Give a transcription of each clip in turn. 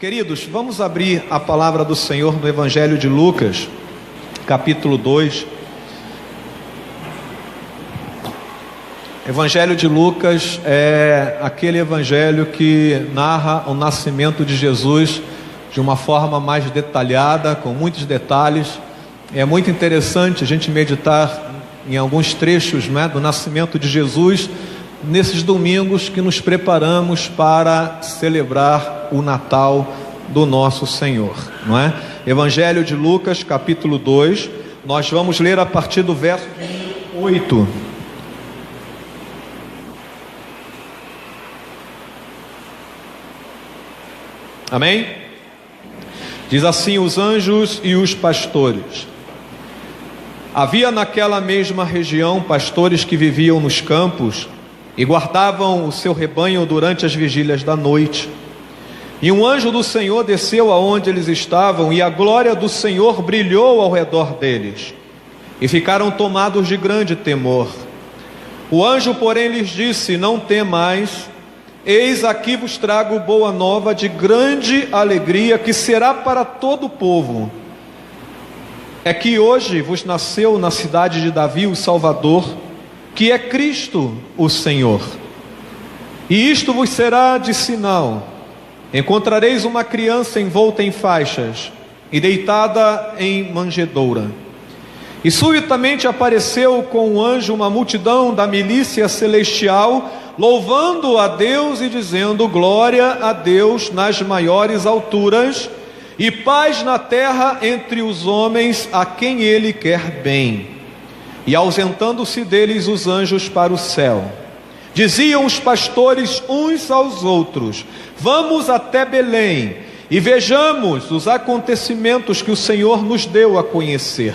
Queridos, vamos abrir a palavra do Senhor no Evangelho de Lucas, capítulo 2. Evangelho de Lucas é aquele evangelho que narra o nascimento de Jesus de uma forma mais detalhada, com muitos detalhes. É muito interessante a gente meditar em alguns trechos, do nascimento de Jesus, nesses domingos que nos preparamos para celebrar o Natal do nosso Senhor, não é? Evangelho de Lucas, capítulo 2, nós vamos ler a partir do verso 8. Amém? Diz assim: os anjos e os pastores. Havia naquela mesma região pastores que viviam nos campos e guardavam o seu rebanho durante as vigílias da noite. E um anjo do Senhor desceu aonde eles estavam, e a glória do Senhor brilhou ao redor deles, e ficaram tomados de grande temor. O anjo, porém, lhes disse: não temais, eis aqui vos trago boa nova de grande alegria, que será para todo o povo. É que hoje vos nasceu na cidade de Davi o Salvador, que é Cristo o Senhor. E isto vos será de sinal: encontrareis uma criança envolta em faixas e deitada em manjedoura. E subitamente apareceu com um anjo uma multidão da milícia celestial, louvando a Deus e dizendo: glória a Deus nas maiores alturas, e paz na terra entre os homens a quem Ele quer bem. E ausentando-se deles os anjos para o céu, diziam os pastores uns aos outros: vamos até Belém e vejamos os acontecimentos que o Senhor nos deu a conhecer.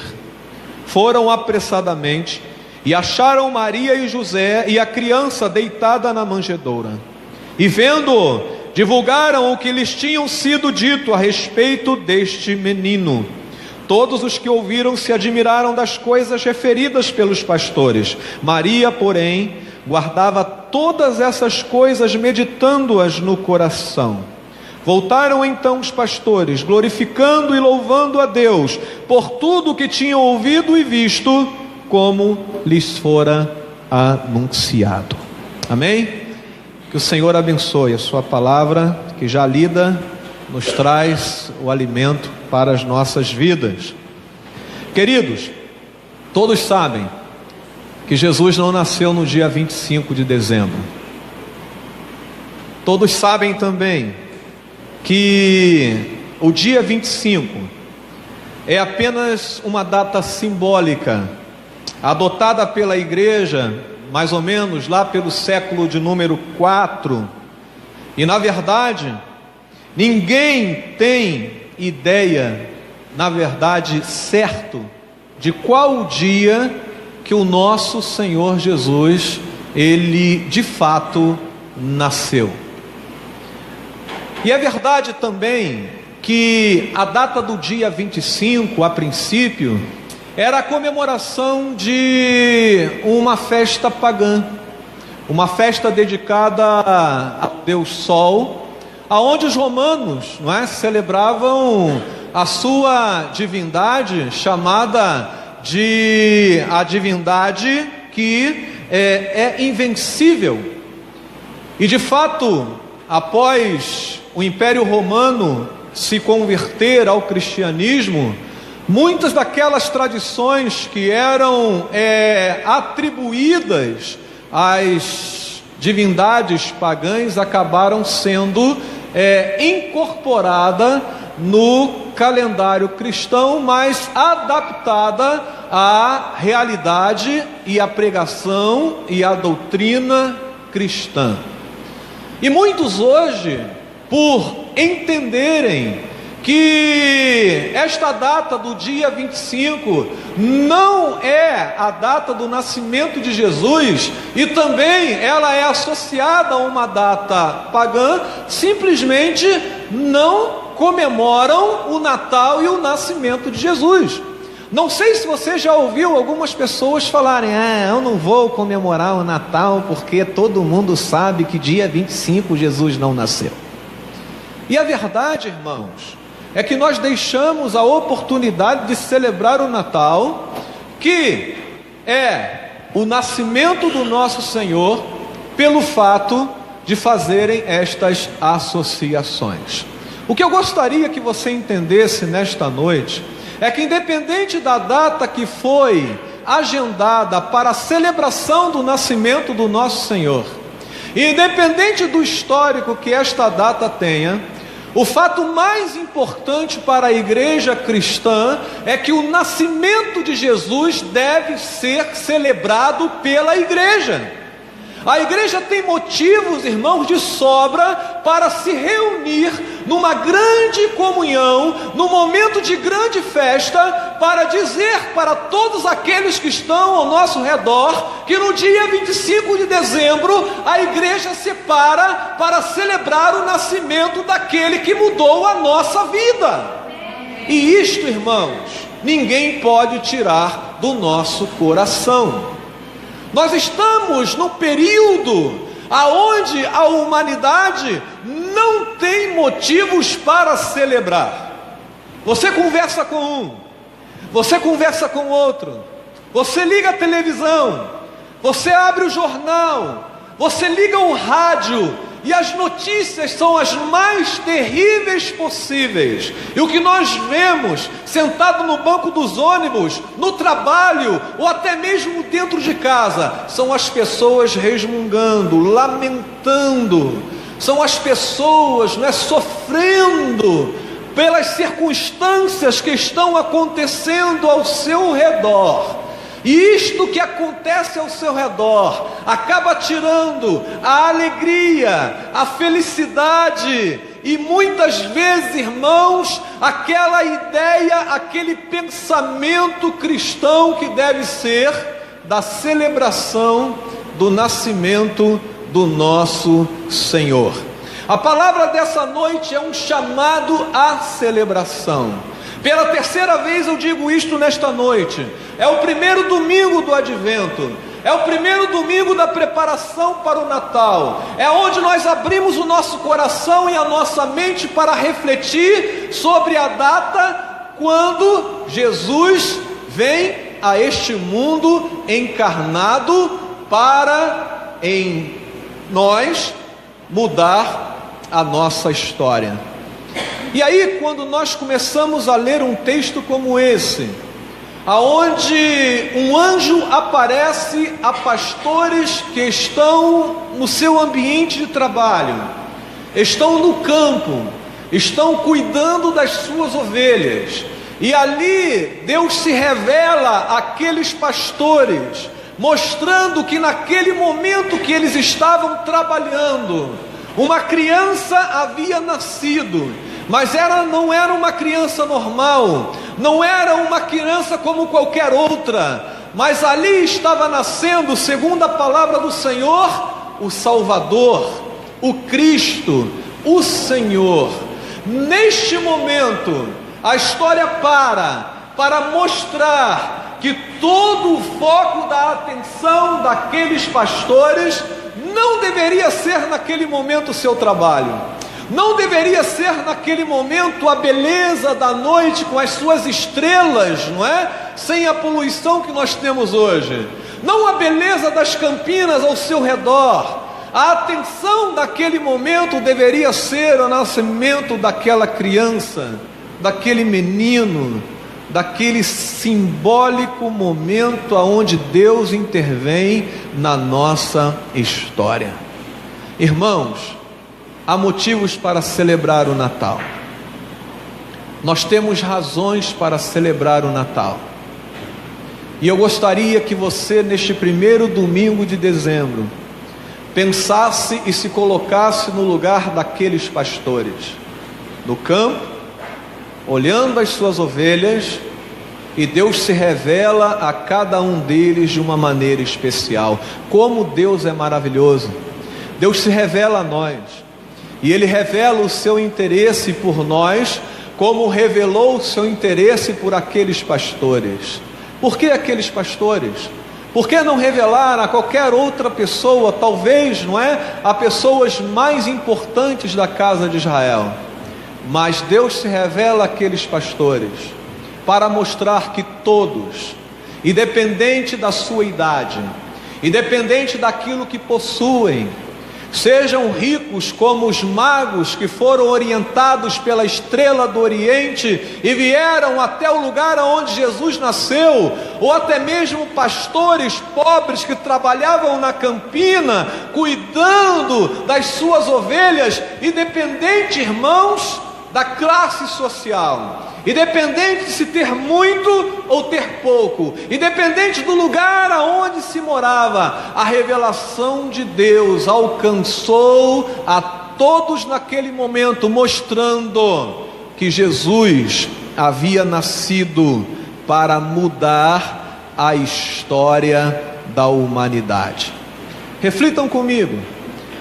Foram apressadamente e acharam Maria e José e a criança deitada na manjedoura. E vendo-o, divulgaram o que lhes tinham sido dito a respeito deste menino. Todos os que ouviram se admiraram das coisas referidas pelos pastores. Maria, porém, guardava todas essas coisas, meditando-as no coração. Voltaram então os pastores, glorificando e louvando a Deus por tudo o que tinham ouvido e visto, como lhes fora anunciado. Amém? Que o Senhor abençoe a sua palavra, que já lida nos traz o alimento para as nossas vidas. Queridos, todos sabem que Jesus não nasceu no dia 25 de dezembro. Todos sabem também que o dia 25 é apenas uma data simbólica, adotada pela igreja mais ou menos lá pelo século de número 4, e na verdade ninguém tem ideia, na verdade, certo de qual o dia que o nosso Senhor Jesus, Ele de fato nasceu. E é verdade também que a data do dia 25, a princípio, era a comemoração de uma festa pagã, uma festa dedicada ao Deus Sol, aonde os romanos, celebravam a sua divindade, chamada de a divindade que é invencível. E de fato, após o Império Romano se converter ao cristianismo, muitas daquelas tradições que eram atribuídas às divindades pagãs acabaram sendo incorporadas no calendário cristão, mas adaptada à realidade e à pregação e à doutrina cristã. E muitos hoje, por entenderem que esta data do dia 25 não é a data do nascimento de Jesus, e também ela é associada a uma data pagã, simplesmente não comemoram o Natal e o nascimento de Jesus. Não sei se você já ouviu algumas pessoas falarem: eu não vou comemorar o Natal porque todo mundo sabe que dia 25 Jesus não nasceu. E a verdade, irmãos, é que nós deixamos a oportunidade de celebrar o Natal, que é o nascimento do nosso Senhor, pelo fato de fazerem estas associações. O que eu gostaria que você entendesse nesta noite é que, independente da data que foi agendada para a celebração do nascimento do nosso Senhor, independente do histórico que esta data tenha, o fato mais importante para a igreja cristã é que o nascimento de Jesus deve ser celebrado pela igreja. A igreja tem motivos, irmãos, de sobra para se reunir numa grande comunhão, num momento de grande festa, para dizer para todos aqueles que estão ao nosso redor que no dia 25 de dezembro a igreja se para celebrar o nascimento daquele que mudou a nossa vida. E isto, irmãos, ninguém pode tirar do nosso coração. Nós estamos no período aonde a humanidade não tem motivos para celebrar. Você conversa com um, você conversa com outro, você liga a televisão, você abre o jornal, você liga o rádio, e as notícias são as mais terríveis possíveis. E o que nós vemos sentado no banco dos ônibus, no trabalho, ou até mesmo dentro de casa, são as pessoas resmungando, lamentando, são as pessoas, sofrendo pelas circunstâncias que estão acontecendo ao seu redor. E isto que acontece ao seu redor acaba tirando a alegria, a felicidade e muitas vezes, irmãos, aquela ideia, aquele pensamento cristão que deve ser da celebração do nascimento do nosso Senhor. A palavra dessa noite é um chamado à celebração. Pela terceira vez eu digo isto nesta noite. É o primeiro domingo do Advento, é o primeiro domingo da preparação para o Natal, é onde nós abrimos o nosso coração e a nossa mente para refletir sobre a data quando Jesus vem a este mundo encarnado para em nós mudar a nossa história. E aí, quando nós começamos a ler um texto como esse, aonde um anjo aparece a pastores que estão no seu ambiente de trabalho, estão no campo, estão cuidando das suas ovelhas, e ali Deus se revela àqueles pastores, mostrando que naquele momento que eles estavam trabalhando, uma criança havia nascido. Mas não era uma criança normal, não era uma criança como qualquer outra, mas ali estava nascendo, segundo a palavra do Senhor, o Salvador, o Cristo, o Senhor. Neste momento, a história para mostrar que todo o foco da atenção daqueles pastores não deveria ser naquele momento o seu trabalho. Não deveria ser naquele momento a beleza da noite com as suas estrelas, sem a poluição que nós temos hoje. Não a beleza das campinas ao seu redor. A atenção daquele momento deveria ser o nascimento daquela criança, daquele menino, daquele simbólico momento onde Deus intervém na nossa história. Irmãos, há motivos para celebrar o Natal. Nós temos razões para celebrar o Natal. E eu gostaria que você, neste primeiro domingo de dezembro, pensasse e se colocasse no lugar daqueles pastores, no campo, olhando as suas ovelhas, e Deus se revela a cada um deles de uma maneira especial. Como Deus é maravilhoso! Deus se revela a nós. E Ele revela o seu interesse por nós, como revelou o seu interesse por aqueles pastores. Por que aqueles pastores? Por que não revelar a qualquer outra pessoa, talvez, a pessoas mais importantes da casa de Israel? Mas Deus se revela àqueles pastores para mostrar que todos, independente da sua idade, independente daquilo que possuem, sejam ricos como os magos que foram orientados pela estrela do Oriente e vieram até o lugar onde Jesus nasceu, ou até mesmo pastores pobres que trabalhavam na campina, cuidando das suas ovelhas, independente, irmãos, da classe social, independente de se ter muito ou ter pouco, independente do lugar aonde se morava, a revelação de Deus alcançou a todos naquele momento, mostrando que Jesus havia nascido para mudar a história da humanidade. Reflitam comigo,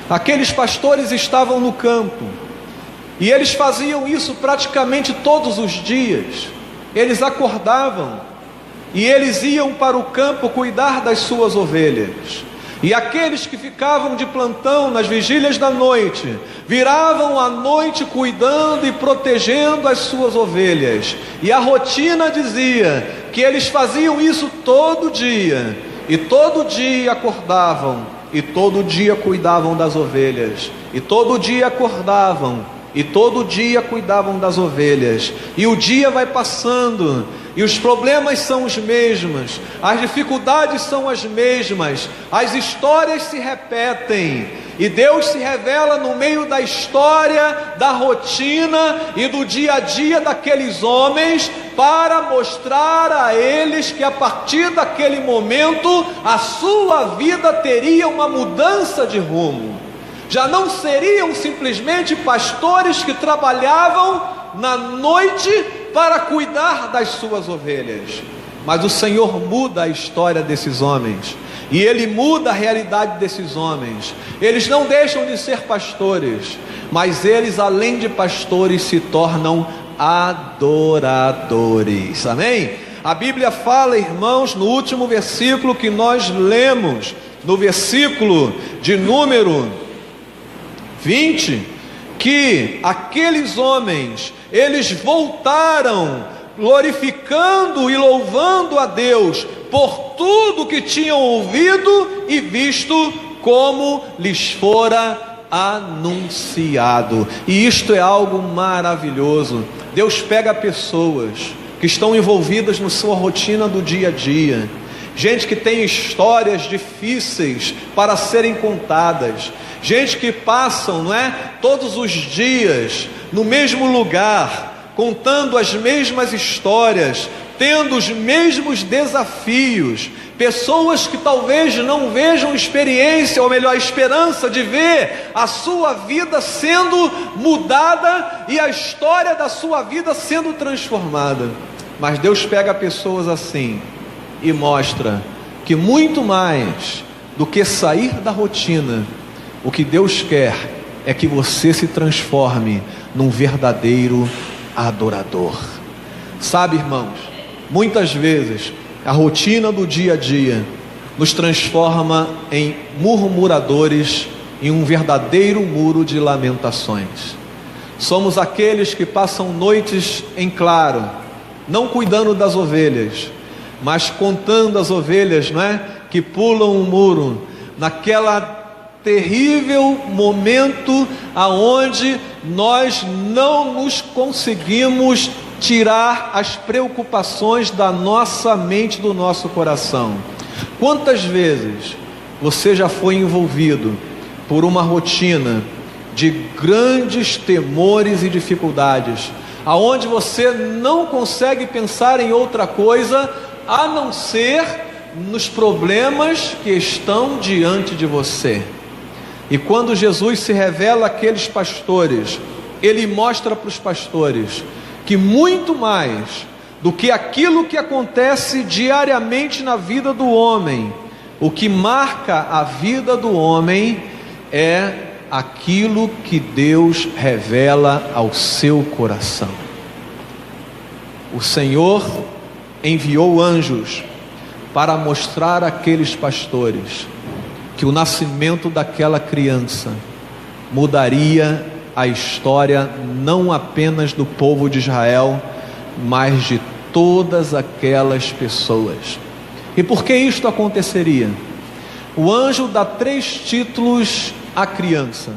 aqueles pastores estavam no campo, e eles faziam isso praticamente todos os dias. Eles acordavam e eles iam para o campo cuidar das suas ovelhas. E aqueles que ficavam de plantão nas vigílias da noite, viravam a noite cuidando e protegendo as suas ovelhas. E a rotina dizia que eles faziam isso todo dia. E todo dia acordavam, e todo dia cuidavam das ovelhas. E todo dia acordavam, e todo dia cuidavam das ovelhas. E o dia vai passando, e os problemas são os mesmos, as dificuldades são as mesmas, as histórias se repetem, e Deus se revela no meio da história, da rotina e do dia a dia daqueles homens, para mostrar a eles que a partir daquele momento a sua vida teria uma mudança de rumo. Já não seriam simplesmente pastores que trabalhavam na noite para cuidar das suas ovelhas, mas o Senhor muda a história desses homens, e Ele muda a realidade desses homens. Eles não deixam de ser pastores, mas eles, além de pastores, se tornam adoradores. Amém? A Bíblia fala, irmãos, no último versículo que nós lemos, no versículo de número 20, que aqueles homens, eles voltaram glorificando e louvando a Deus por tudo que tinham ouvido e visto, como lhes fora anunciado. E isto é algo maravilhoso. Deus pega pessoas que estão envolvidas na sua rotina do dia a dia, gente que tem histórias difíceis para serem contadas, gente que passam, todos os dias no mesmo lugar, contando as mesmas histórias, tendo os mesmos desafios, pessoas que talvez não vejam experiência, ou melhor, esperança de ver a sua vida sendo mudada e a história da sua vida sendo transformada. Mas Deus pega pessoas assim e mostra que muito mais do que sair da rotina, o que Deus quer é que você se transforme num verdadeiro adorador. Sabe, irmãos, muitas vezes a rotina do dia a dia nos transforma em murmuradores, em um verdadeiro muro de lamentações. Somos aqueles que passam noites em claro, não cuidando das ovelhas, mas contando as ovelhas, que pulam o muro, naquela terrível momento aonde nós não nos conseguimos tirar as preocupações da nossa mente, do nosso coração. Quantas vezes você já foi envolvido por uma rotina de grandes temores e dificuldades, aonde você não consegue pensar em outra coisa a não ser nos problemas que estão diante de você? E quando Jesus se revela àqueles pastores, Ele mostra para os pastores que muito mais do que aquilo que acontece diariamente na vida do homem, o que marca a vida do homem é aquilo que Deus revela ao seu coração. O Senhor enviou anjos para mostrar àqueles pastores que o nascimento daquela criança mudaria a história não apenas do povo de Israel, mas de todas aquelas pessoas. E por que isto aconteceria? O anjo dá 3 títulos à criança,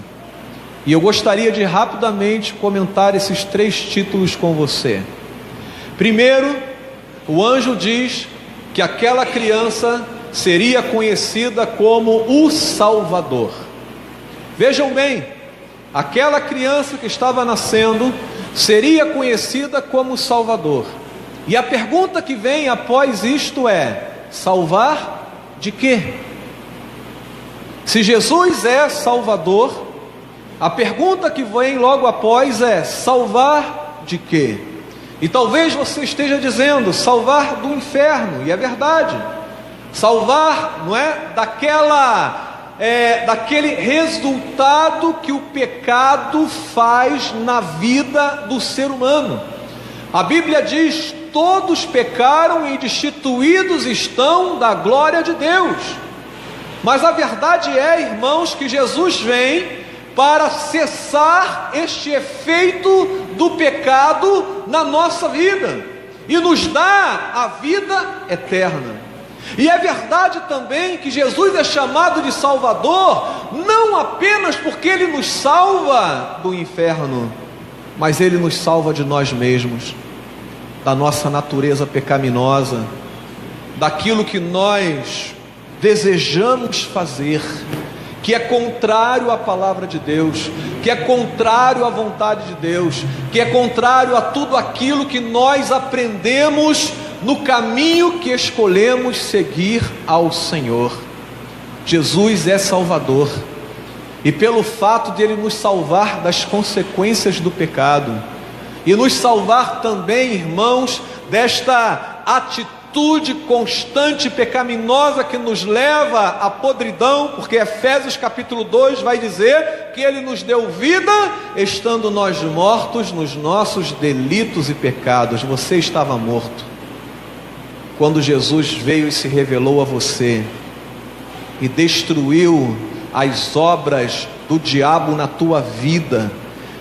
e eu gostaria de rapidamente comentar esses 3 títulos com você. Primeiro, o anjo diz que aquela criança seria conhecida como o Salvador. Vejam bem, aquela criança que estava nascendo seria conhecida como Salvador. E a pergunta que vem após isto é: salvar de quê? Se Jesus é Salvador, a pergunta que vem logo após é: salvar de quê? E talvez você esteja dizendo: salvar do inferno, e é verdade. Salvar, não é? Daquele resultado que o pecado faz na vida do ser humano. A Bíblia diz: todos pecaram e destituídos estão da glória de Deus. Mas a verdade é, irmãos, que Jesus vem para cessar este efeito do pecado na nossa vida e nos dá a vida eterna. E é verdade também que Jesus é chamado de Salvador, não apenas porque Ele nos salva do inferno, mas Ele nos salva de nós mesmos, da nossa natureza pecaminosa, daquilo que nós desejamos fazer, que é contrário à palavra de Deus, que é contrário à vontade de Deus, que é contrário a tudo aquilo que nós aprendemos no caminho que escolhemos seguir ao Senhor. Jesus é Salvador, e pelo fato de Ele nos salvar das consequências do pecado, e nos salvar também, irmãos, desta atitude constante pecaminosa que nos leva à podridão, porque Efésios capítulo 2 vai dizer que Ele nos deu vida, estando nós mortos nos nossos delitos e pecados. Você estava morto quando Jesus veio e se revelou a você, e destruiu as obras do diabo na tua vida,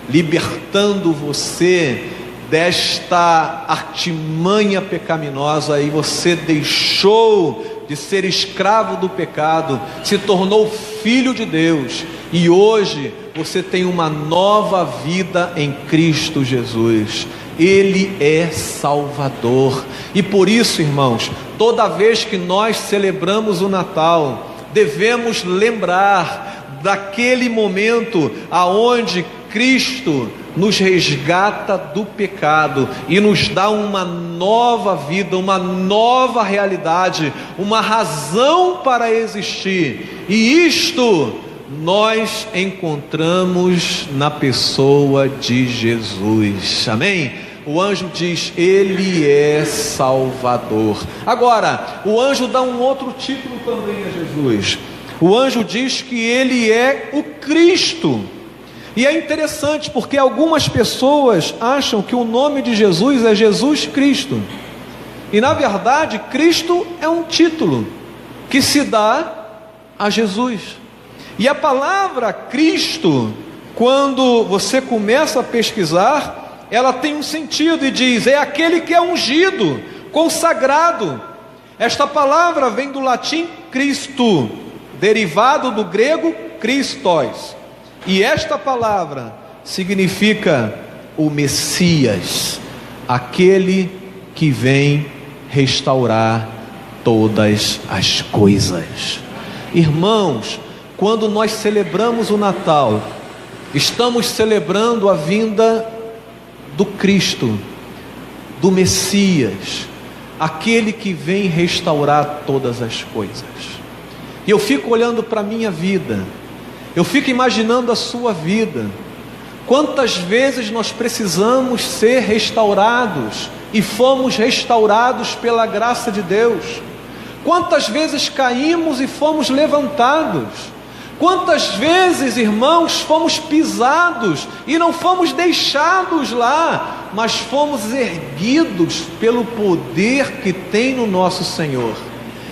libertando você desta artimanha pecaminosa, e você deixou de ser escravo do pecado, se tornou filho de Deus, e hoje você tem uma nova vida em Cristo Jesus. Ele é Salvador. E por isso, irmãos, toda vez que nós celebramos o Natal, devemos lembrar daquele momento aonde Cristo nos resgata do pecado e nos dá uma nova vida, uma nova realidade, uma razão para existir. E isto nós encontramos na pessoa de Jesus. Amém? O anjo diz: Ele é Salvador. Agora, o anjo dá um outro título também a Jesus. O anjo diz que Ele é o Cristo. E é interessante porque algumas pessoas acham que o nome de Jesus é Jesus Cristo. E na verdade, Cristo é um título que se dá a Jesus. E a palavra Cristo, quando você começa a pesquisar, ela tem um sentido e diz: é aquele que é ungido, consagrado. Esta palavra vem do latim Cristo, derivado do grego Christos. E esta palavra significa o Messias, aquele que vem restaurar todas as coisas. Irmãos, quando nós celebramos o Natal, estamos celebrando a vinda do Cristo, do Messias, aquele que vem restaurar todas as coisas. E eu fico olhando para a minha vida, eu fico imaginando a sua vida. Quantas vezes nós precisamos ser restaurados e fomos restaurados pela graça de Deus? Quantas vezes caímos e fomos levantados? Quantas vezes, irmãos, fomos pisados e não fomos deixados lá, mas fomos erguidos pelo poder que tem no nosso Senhor.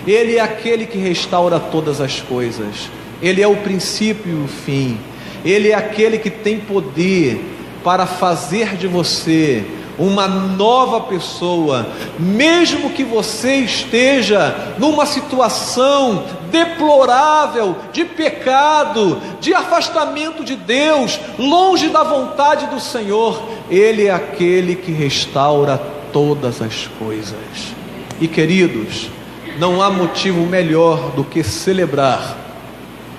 Ele é aquele que restaura todas as coisas. Ele é o princípio e o fim. Ele é aquele que tem poder para fazer de você uma nova pessoa, mesmo que você esteja numa situação deplorável, de pecado, de afastamento de Deus, longe da vontade do Senhor. Ele é aquele que restaura todas as coisas. E queridos, não há motivo melhor do que celebrar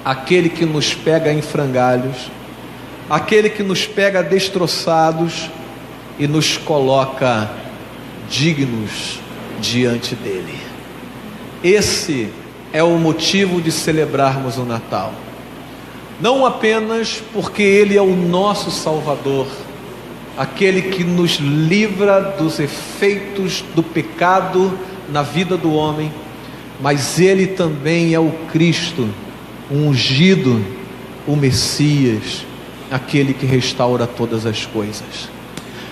aquele que nos pega em frangalhos, aquele que nos pega destroçados e nos coloca dignos diante dele. Esse é o motivo de celebrarmos o Natal, não apenas porque ele é o nosso Salvador, aquele que nos livra dos efeitos do pecado na vida do homem, mas ele também é o Cristo, o ungido, o Messias, aquele que restaura todas as coisas.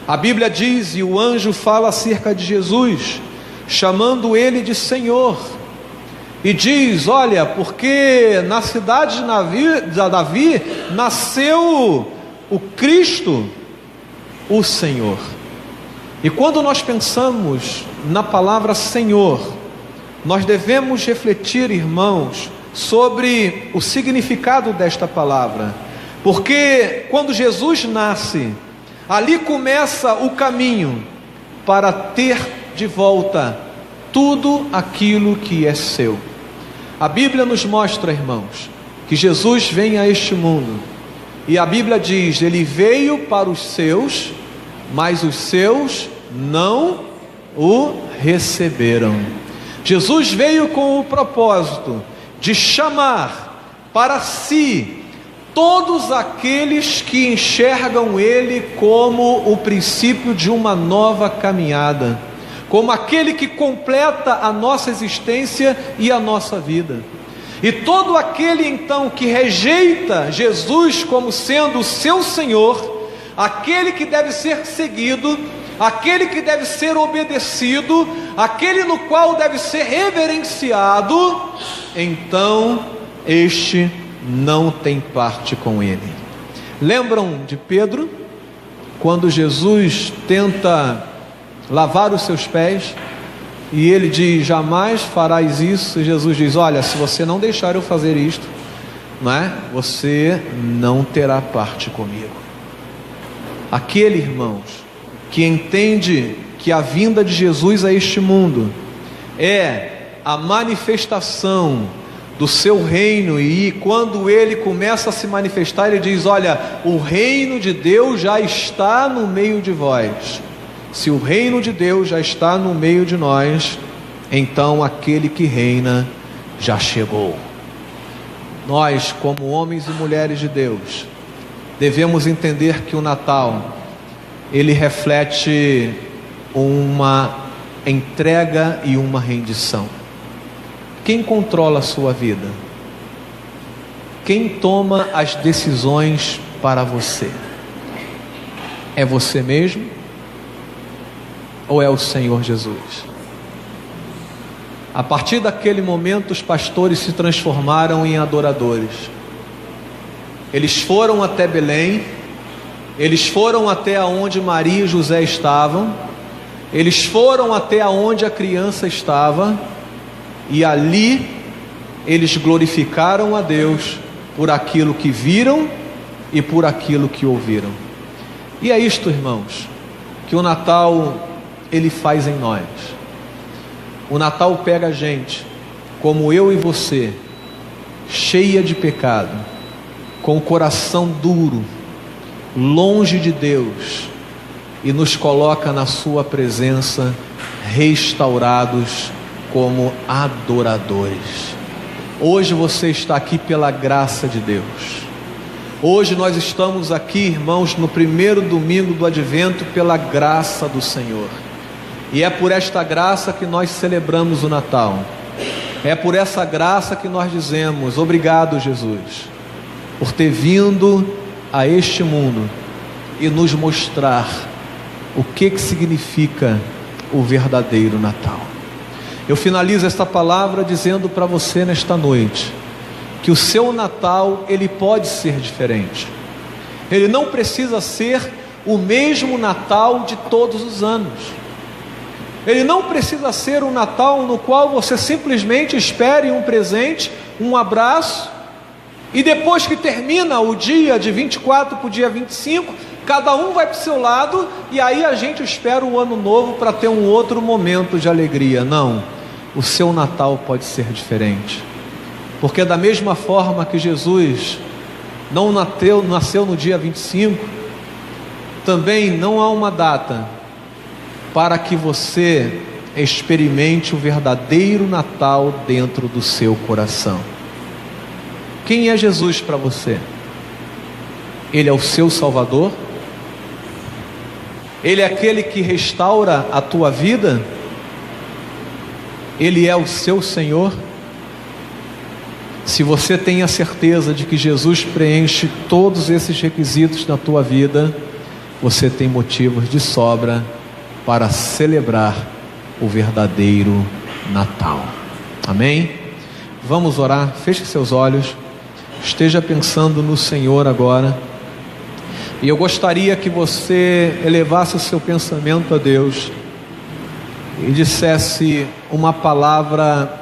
A Bíblia diz, e o anjo fala acerca de Jesus, chamando ele de Senhor, e diz: olha, porque na cidade de Davi nasceu o Cristo, o Senhor. E quando nós pensamos na palavra Senhor, nós devemos refletir, irmãos, sobre o significado desta palavra, porque quando Jesus nasce, ali começa o caminho para ter de volta tudo aquilo que é seu. A Bíblia nos mostra, irmãos, que Jesus vem a este mundo, e a Bíblia diz: ele veio para os seus, mas os seus não o receberam. Jesus veio com o propósito de chamar para si todos aqueles que enxergam ele como o princípio de uma nova caminhada, como aquele que completa a nossa existência e a nossa vida. E todo aquele então que rejeita Jesus como sendo o seu Senhor, aquele que deve ser seguido, aquele que deve ser obedecido, aquele no qual deve ser reverenciado, então este não tem parte com ele. Lembram de Pedro, quando Jesus tenta lavar os seus pés, e ele diz: jamais farás isso, e Jesus diz: olha, se você não deixar eu fazer isto, não é? Você não terá parte comigo. Aquele, irmãos, que entende que a vinda de Jesus a este mundo é a manifestação do seu reino, e quando ele começa a se manifestar, ele diz: olha, o reino de Deus já está no meio de vós. Se o reino de Deus já está no meio de nós, então aquele que reina já chegou. Nós, como homens e mulheres de Deus, devemos entender que o Natal, ele reflete uma entrega e uma rendição. Quem controla a sua vida? Quem toma as decisões para você? É você mesmo? Ou é o Senhor Jesus? A partir daquele momento, os pastores se transformaram em adoradores. Eles foram até Belém, eles foram até onde Maria e José estavam, eles foram até onde a criança estava, e ali eles glorificaram a Deus por aquilo que viram e por aquilo que ouviram. E é isto, irmãos, que o Natal ele faz em nós. O Natal pega a gente, como eu e você, cheia de pecado, com o coração duro, longe de Deus, e nos coloca na sua presença, restaurados como adoradores. Hoje você está aqui pela graça de Deus. Hoje nós estamos aqui, irmãos, no primeiro domingo do Advento, pela graça do Senhor. E é por esta graça que nós celebramos o Natal. É por essa graça que nós dizemos: obrigado, Jesus, por ter vindo a este mundo e nos mostrar o que significa o verdadeiro Natal. Eu finalizo esta palavra dizendo para você nesta noite que o seu Natal ele pode ser diferente. Ele não precisa ser o mesmo Natal de todos os anos. Ele não precisa ser um Natal no qual você simplesmente espere um presente, um abraço, e depois que termina o dia de 24 para o dia 25, cada um vai para o seu lado, e aí a gente espera o ano novo para ter um outro momento de alegria. Não, o seu Natal pode ser diferente, porque da mesma forma que Jesus não nasceu no dia 25, também não há uma data para que você experimente o verdadeiro Natal dentro do seu coração. Quem é Jesus para você? Ele é o seu Salvador? Ele é aquele que restaura a tua vida? Ele é o seu Senhor? Se você tem a certeza de que Jesus preenche todos esses requisitos na tua vida, você tem motivos de sobra para celebrar o verdadeiro Natal. Amém? Vamos orar. Feche seus olhos. Esteja pensando no Senhor agora. E eu gostaria que você elevasse o seu pensamento a Deus e dissesse uma palavra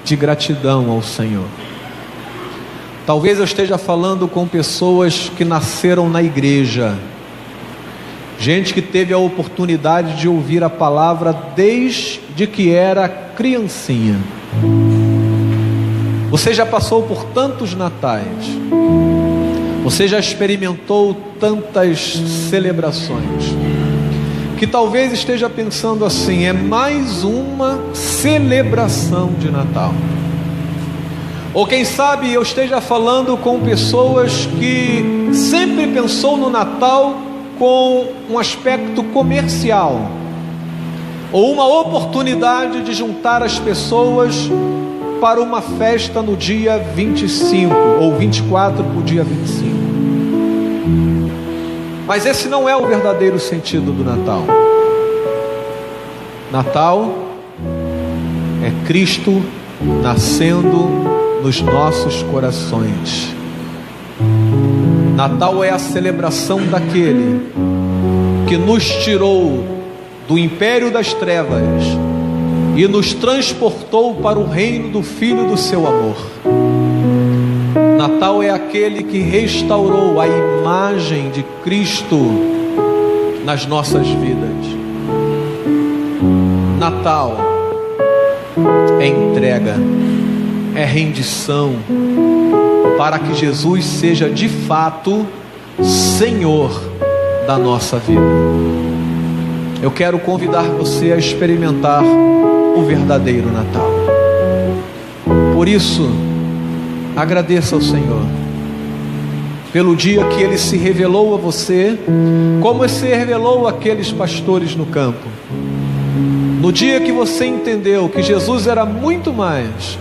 de gratidão ao Senhor. Talvez eu esteja falando com pessoas que nasceram na igreja, gente que teve a oportunidade de ouvir a palavra desde que era criancinha. Você já passou por tantos natais, você já experimentou tantas celebrações, que talvez esteja pensando assim: é mais uma celebração de Natal. Ou quem sabe eu esteja falando com pessoas que sempre pensou no Natal com um aspecto comercial, ou uma oportunidade de juntar as pessoas para uma festa no dia 25 ou 24 para o dia 25. Mas esse não é o verdadeiro sentido do Natal. Natal é Cristo nascendo nos nossos corações. Natal é a celebração daquele que nos tirou do império das trevas e nos transportou para o reino do Filho do seu amor. Natal é aquele que restaurou a imagem de Cristo nas nossas vidas. Natal é entrega, é rendição, para que Jesus seja de fato Senhor da nossa vida. Eu quero convidar você a experimentar o verdadeiro Natal. Por isso, agradeça ao Senhor pelo dia que Ele se revelou a você, como Ele se revelou àqueles pastores no campo. No dia que você entendeu que Jesus era muito mais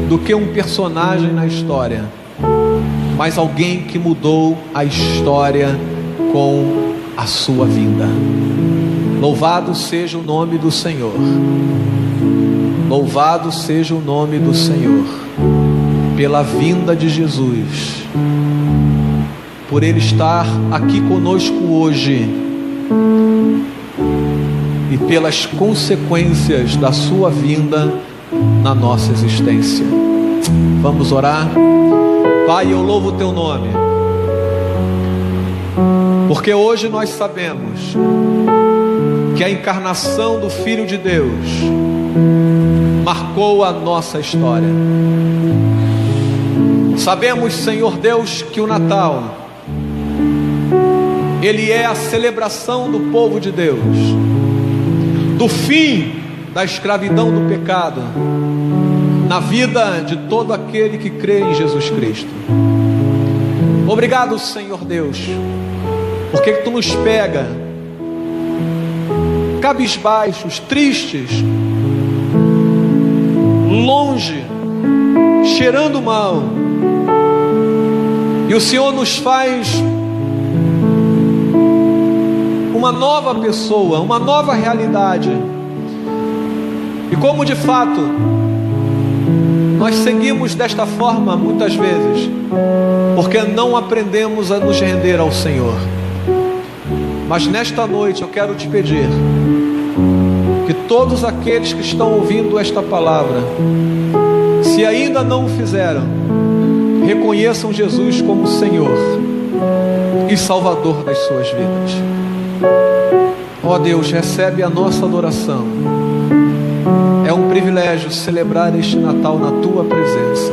do que um personagem na história, mas alguém que mudou a história com a sua vinda. Louvado seja o nome do Senhor. Louvado seja o nome do Senhor pela vinda de Jesus, por Ele estar aqui conosco hoje e pelas consequências da sua vinda na nossa existência. Vamos orar. Pai, eu louvo o teu nome, porque hoje nós sabemos que a encarnação do Filho de Deus marcou a nossa história. Sabemos, Senhor Deus, que o Natal, ele é a celebração do povo de Deus, do fim da escravidão do pecado na vida de todo aquele que crê em Jesus Cristo. Obrigado, Senhor Deus, porque Tu nos pega cabisbaixos, tristes, longe, cheirando mal, e o Senhor nos faz uma nova pessoa, uma nova realidade. E como de fato nós seguimos desta forma muitas vezes, porque não aprendemos a nos render ao Senhor. Mas nesta noite eu quero te pedir que todos aqueles que estão ouvindo esta palavra, se ainda não o fizeram, reconheçam Jesus como Senhor e Salvador das suas vidas. Ó Deus, recebe a nossa adoração. É um privilégio celebrar este Natal na Tua presença.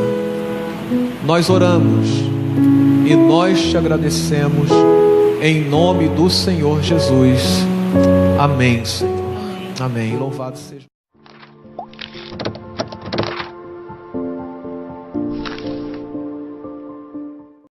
Nós oramos e nós te agradecemos em nome do Senhor Jesus. Amém, Senhor. Amém. Louvado seja.